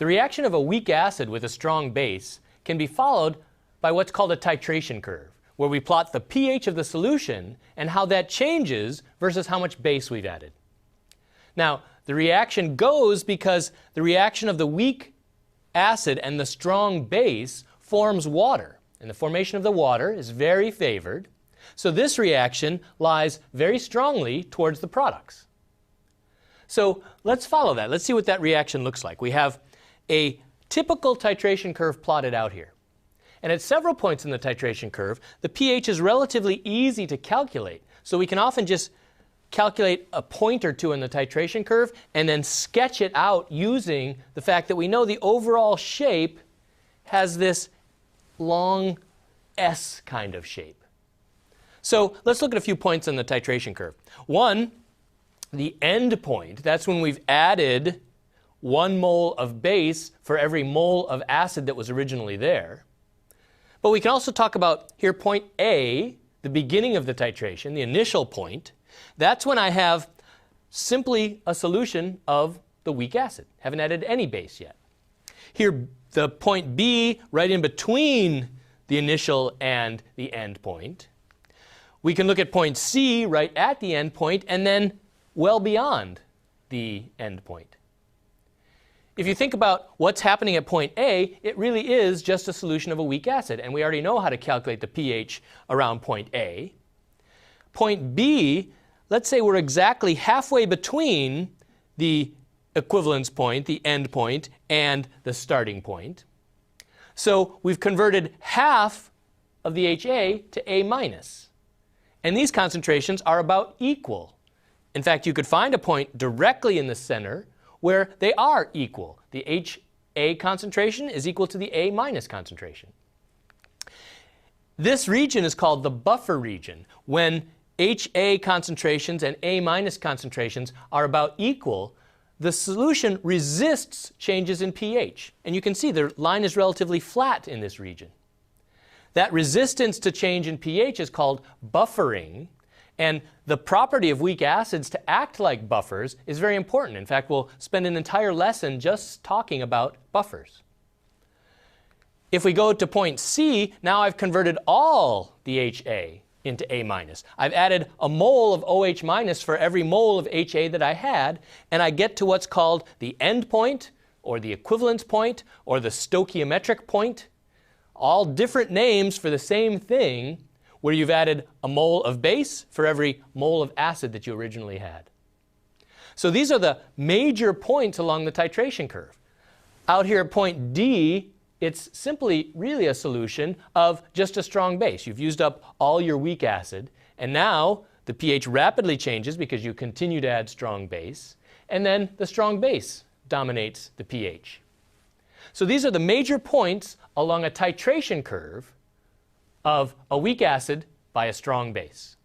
The reaction of a weak acid with a strong base can be followed by what's called a titration curve, where we plot the pH of the solution and how that changes versus how much base we've added. Now, the reaction goes because the reaction of the weak acid and the strong base forms water, and the formation of the water is very favored. So this reaction lies very strongly towards the products. So let's follow that. Let's see what that reaction looks like. We have a typical titration curve plotted out here. And at several points in the titration curve, the pH is relatively easy to calculate. So we can often just calculate a point or two in the titration curve and then sketch it out using the fact that we know the overall shape has this long S kind of shape. So let's look at a few points in the titration curve. One, the end point, that's when we've added 1 mole of base for every mole of acid that was originally there. But we can also talk about here point A, the beginning of the titration, the initial point. That's when I have simply a solution of the weak acid. Haven't added any base yet. Here, the point B, right in between the initial and the end point. We can look at point C right at the end point and then well beyond the end point. If you think about what's happening at point A, it really is just a solution of a weak acid, and we already know how to calculate the pH around point A. Point B, let's say we're exactly halfway between the equivalence point, the end point, and the starting point. So we've converted half of the HA to A minus. And these concentrations are about equal. In fact, you could find a point directly in the center where they are equal. The HA concentration is equal to the A minus concentration. This region is called the buffer region. When HA concentrations and A minus concentrations are about equal, the solution resists changes in pH. And you can see the line is relatively flat in this region. That resistance to change in pH is called buffering. And the property of weak acids to act like buffers is very important. In fact, we'll spend an entire lesson just talking about buffers. If we go to point C, now I've converted all the HA into A minus. I've added a mole of OH minus for every mole of HA that I had, and I get to what's called the end point, or the equivalence point, or the stoichiometric point. All different names for the same thing, where you've added a mole of base for every mole of acid that you originally had. So these are the major points along the titration curve. Out here at point D, it's simply really a solution of just a strong base. You've used up all your weak acid, and now the pH rapidly changes because you continue to add strong base, and then the strong base dominates the pH. So these are the major points along a titration curve of a weak acid by a strong base.